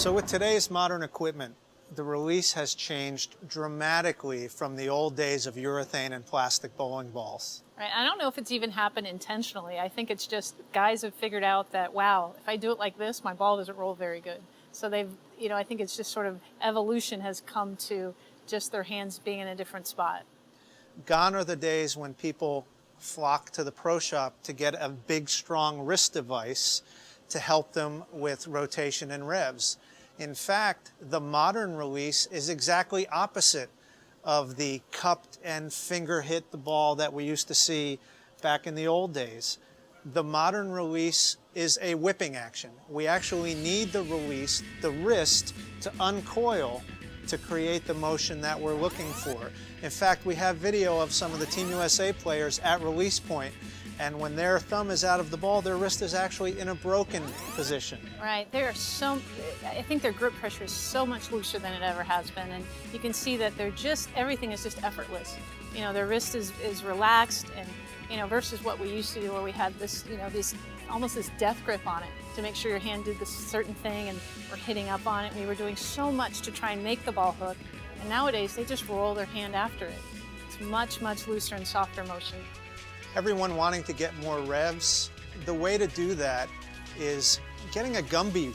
So with today's modern equipment, the release has changed dramatically from the old days of urethane and plastic bowling balls. Right. I don't know if it's even happened intentionally. I think it's just guys have figured out that, wow, if I do it like this, my ball doesn't roll very good. So they've, I think it's just sort of evolution has come to just their hands being in a different spot. Gone are the days when people flock to the pro shop to get a big, strong wrist device to help them with rotation and revs. In fact, the modern release is exactly opposite of the cupped and finger hit the ball that we used to see back in the old days. The modern release is a whipping action. We actually need the release, the wrist, to uncoil to create the motion that we're looking for. In fact, we have video of some of the Team USA players at release point, and when their thumb is out of the ball, their wrist is actually in a broken position. Right. I think their grip pressure is so much looser than it ever has been, and you can see that everything is just effortless. Their wrist is relaxed, and versus what we used to do where we had this, almost this death grip on it to make sure your hand did this certain thing and we're hitting up on it. We were doing so much to try and make the ball hook, and nowadays they just roll their hand after it. It's much, much looser and softer motion. Everyone wanting to get more revs, the way to do that is getting a Gumby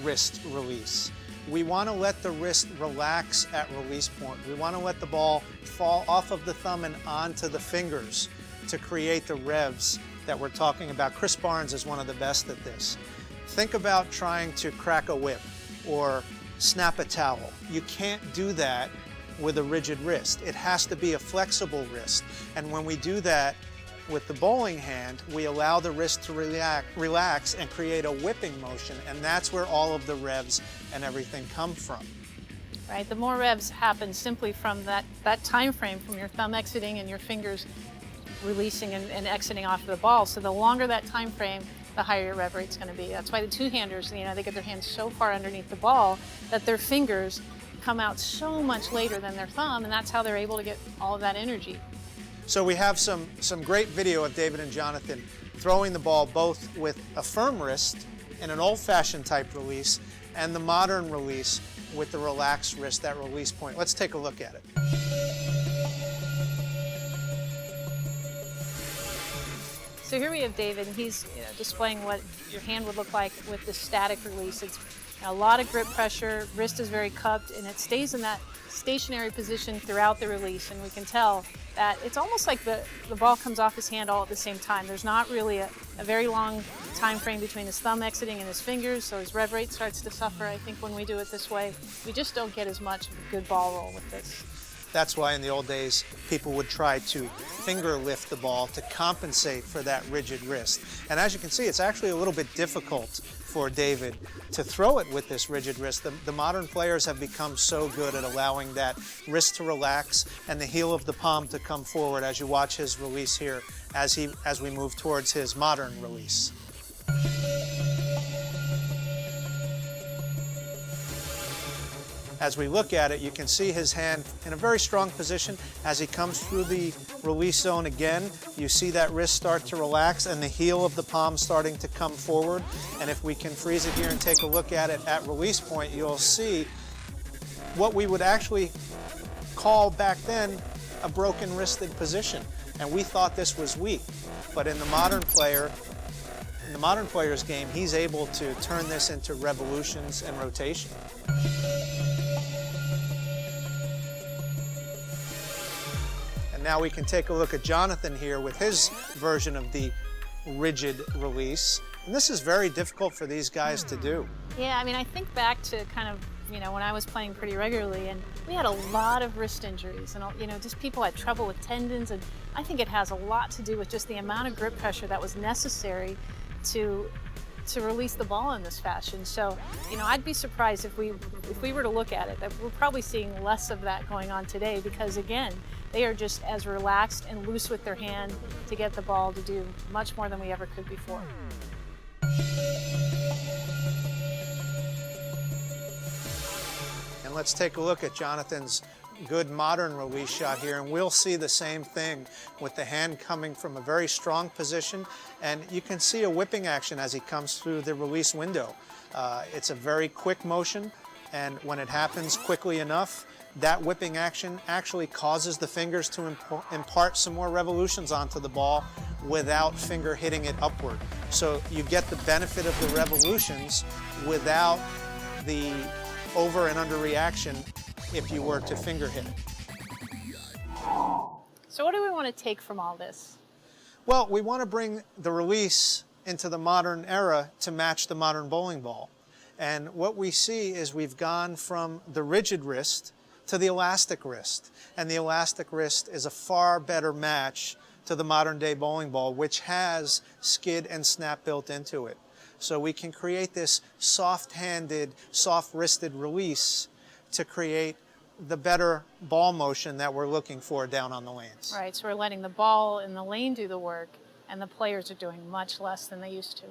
wrist release. We want to let the wrist relax at release point. We want to let the ball fall off of the thumb and onto the fingers to create the revs that we're talking about. Chris Barnes is one of the best at this. Think about trying to crack a whip or snap a towel. You can't do that with a rigid wrist. It has to be a flexible wrist. And when we do that with the bowling hand, we allow the wrist to relax and create a whipping motion, and that's where all of the revs and everything come from. Right, the more revs happen simply from that time frame from your thumb exiting and your fingers releasing and exiting off of the ball. So the longer that time frame, the higher your rev rate's going to be. That's why the two-handers, they get their hands so far underneath the ball that their fingers come out so much later than their thumb, and that's how they're able to get all of that energy. So we have some great video of David and Jonathan throwing the ball both with a firm wrist in an old-fashioned type release and the modern release with the relaxed wrist, that release point. Let's take a look at it. So here we have David, and he's displaying what your hand would look like with the static release. It's a lot of grip pressure, wrist is very cupped, and it stays in that stationary position throughout the release, and we can tell that it's almost like the ball comes off his hand all at the same time. There's not really a very long time frame between his thumb exiting and his fingers, so his rev rate starts to suffer. I think when we do it this way, we just don't get as much good ball roll with this. That's why in the old days, people would try to finger lift the ball to compensate for that rigid wrist. And as you can see, it's actually a little bit difficult for David to throw it with this rigid wrist. The modern players have become so good at allowing that wrist to relax and the heel of the palm to come forward as you watch his release here as we move towards his modern release. As we look at it, you can see his hand in a very strong position. As he comes through the release zone again, you see that wrist start to relax and the heel of the palm starting to come forward. And if we can freeze it here and take a look at it at release point, you'll see what we would actually call back then a broken wristed position. And we thought this was weak. But in the modern player's game, he's able to turn this into revolutions and rotation. Now we can take a look at Jonathan here with his version of the rigid release. And this is very difficult for these guys to do. Yeah, I think back to kind of, when I was playing pretty regularly, and we had a lot of wrist injuries, and, just people had trouble with tendons, and I think it has a lot to do with just the amount of grip pressure that was necessary to release the ball in this fashion. So, I'd be surprised if we were to look at it, that we're probably seeing less of that going on today, because again, they are just as relaxed and loose with their hand to get the ball to do much more than we ever could before. And let's take a look at Jonathan's good modern release shot here, and we'll see the same thing with the hand coming from a very strong position, and you can see a whipping action as he comes through the release window. It's a very quick motion, and when it happens quickly enough, that whipping action actually causes the fingers to impart some more revolutions onto the ball without finger hitting it upward. So you get the benefit of the revolutions without the over and under reaction if you were to finger hit it. So what do we want to take from all this? Well, we want to bring the release into the modern era to match the modern bowling ball. And what we see is we've gone from the rigid wrist to the elastic wrist. And the elastic wrist is a far better match to the modern day bowling ball, which has skid and snap built into it. So we can create this soft-handed, soft-wristed release to create the better ball motion that we're looking for down on the lanes. Right, so we're letting the ball in the lane do the work, and the players are doing much less than they used to.